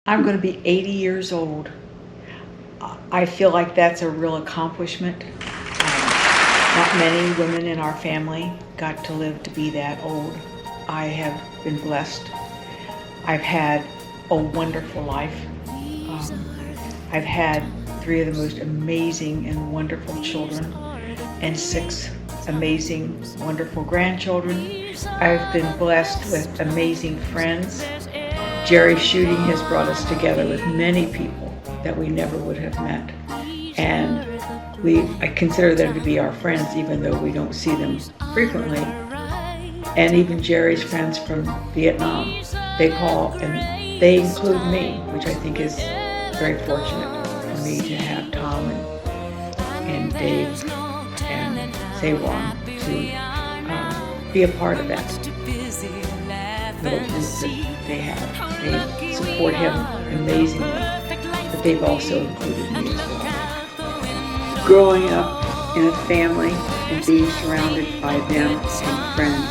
I'm going to be 80 years old. I feel like that's a real accomplishment. Not many women in our family got to live to be that old. I have been blessed. I've had a wonderful life. I've had 3 of the most amazing and wonderful children and 6 amazing, wonderful grandchildren. I've been blessed with amazing friends. Jerry's shooting has brought us together with many people that we never would have met. And I consider them to be our friends, even though we don't see them frequently. And even Jerry's friends from Vietnam, they call and they include me, which I think is very fortunate for me to have Tom and Dave and Sawan to be a part of that little group that they have. They support him amazingly, but they've also included me as well. Growing up in a family and being surrounded by them and friends,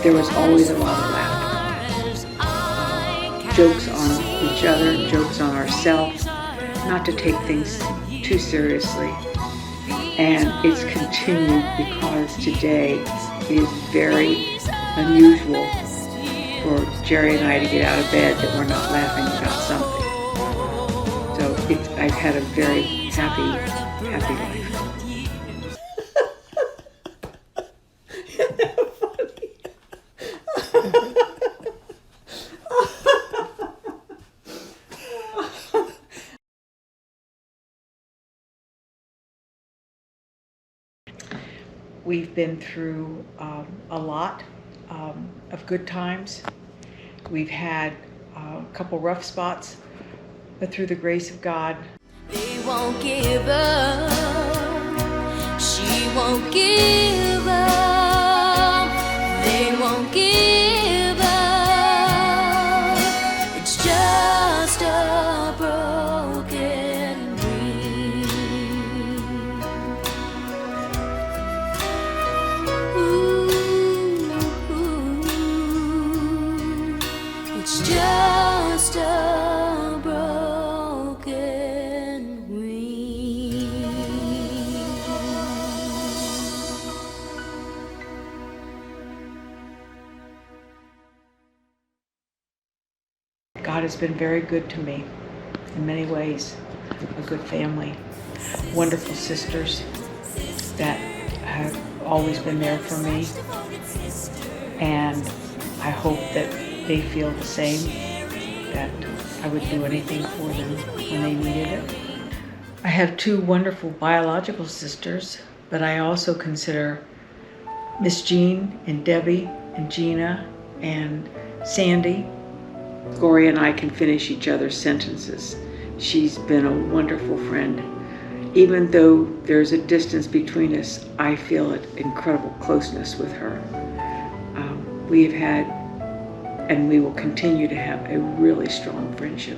there was always a lot of laughter. Jokes on each other, jokes on ourselves, not to take things too seriously. And it's continued because today it is very unusual for Jerry and I to get out of bed that we're not laughing about something. So I've had a very happy life. We've been through a lot of good times. We've had a couple rough spots, but through the grace of God, they won't give up. She won't give up. They won't give up. It's just a broken dream. It's just a broken dream. God has been very good to me in many ways. A good family, wonderful sisters that have always been there for me, and I hope that they feel the same, that I would do anything for them when they needed it. I have 2 wonderful biological sisters, but I also consider Miss Jean and Debbie and Gina and Sandy. Gloria and I can finish each other's sentences. She's been a wonderful friend. Even though there's a distance between us, I feel an incredible closeness with her. We've had, and we will continue to have, a really strong friendship.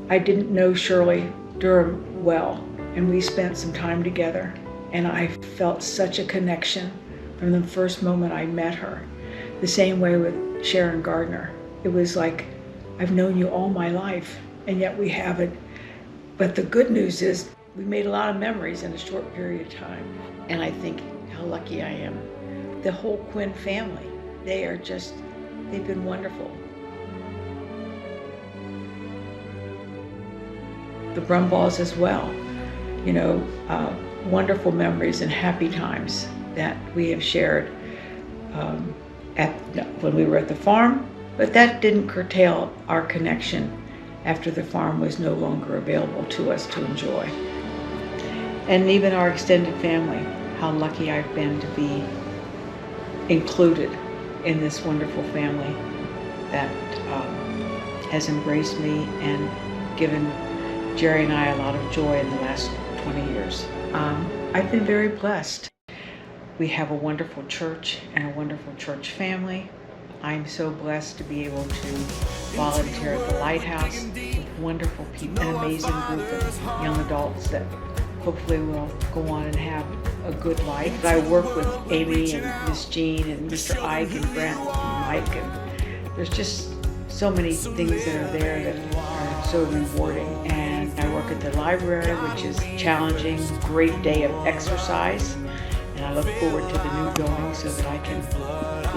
I didn't know Shirley Durham well, and we spent some time together, and I felt such a connection from the first moment I met her. The same way with Sharon Gardner. It was like, I've known you all my life, and yet we haven't. But the good news is we made a lot of memories in a short period of time, and I think how lucky I am. The whole Quinn family, they've been wonderful. The Brumballs as well, wonderful memories and happy times that we have shared when we were at the farm, but that didn't curtail our connection after the farm was no longer available to us to enjoy. And even our extended family, how lucky I've been to be included in this wonderful family that has embraced me and given Jerry and I a lot of joy in the last 20 years. I've been very blessed. We have a wonderful church and a wonderful church family. I'm so blessed to be able to volunteer at the Lighthouse with wonderful people, an amazing group of young adults that hopefully will go on and have a good life. I work with Amy and Miss Jean and Mr. Ike and Brent and Mike, and there's just so many things that are there that are so rewarding. And I work at the library, which is challenging, great day of exercise. And I look forward to the new building so that I can be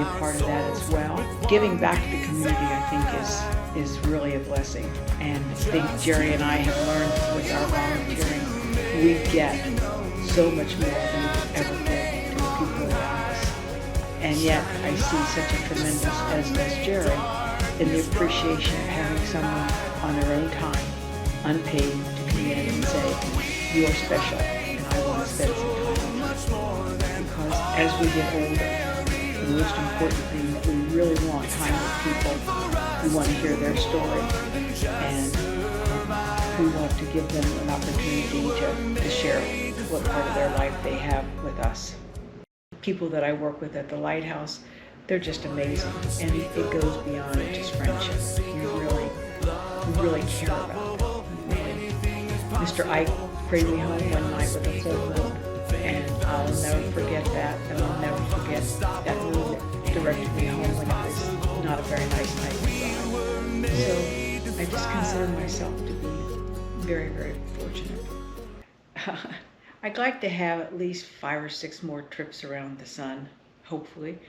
a part of that as well. Giving back to the community, I think, is really a blessing. And I think Jerry and I have learned with our volunteering, we get so much more than we ever give to the people around us. And yet I see such a tremendous, as does Jerry, in the appreciation of having someone on their own time, unpaid, to come in and say, you are special and I want to spend some time with you. Because as we get older, the most important thing that we really want time with people, we want to hear their story, and we want to give them an opportunity to share what part of their life they have with us. People that I work with at the Lighthouse, they're just amazing, and it goes beyond just friendship. We really care about them. Mr. Ike prayed me home one night with a full moon, and I'll never forget that, and I'll never forget that moon that directed me home when it was not a very nice night outside. So I just consider myself to be very, very fortunate. I'd like to have at least 5 or 6 more trips around the sun, hopefully.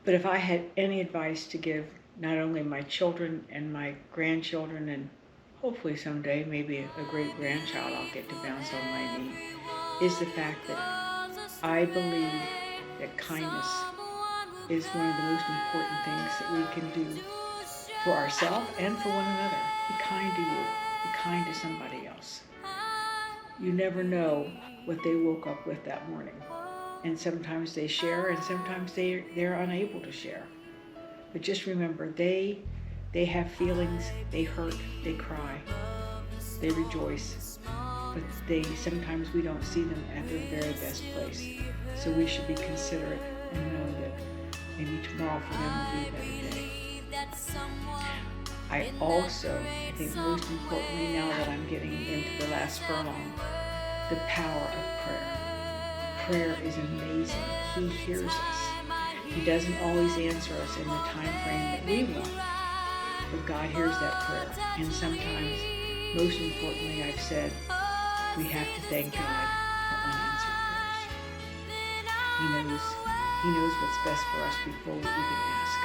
But if I had any advice to give not only my children and my grandchildren, and hopefully someday maybe a great grandchild I'll get to bounce on my knee, is the fact that I believe that kindness is one of the most important things that we can do for ourselves and for one another. Be kind to you. Be kind to somebody else. You never know what they woke up with that morning. And sometimes they share, and sometimes they're unable to share. But just remember, they have feelings, they hurt, they cry, they rejoice. But sometimes we don't see them at their very best place. So we should be considerate and know that maybe tomorrow for them will be a better day. I think most importantly, now that I'm getting into the last furlong, the power of prayer. Prayer is amazing. He hears us. He doesn't always answer us in the time frame that we want, but God hears that prayer. And sometimes, most importantly, I've said, we have to thank God for unanswered prayers. He knows what's best for us before we even ask.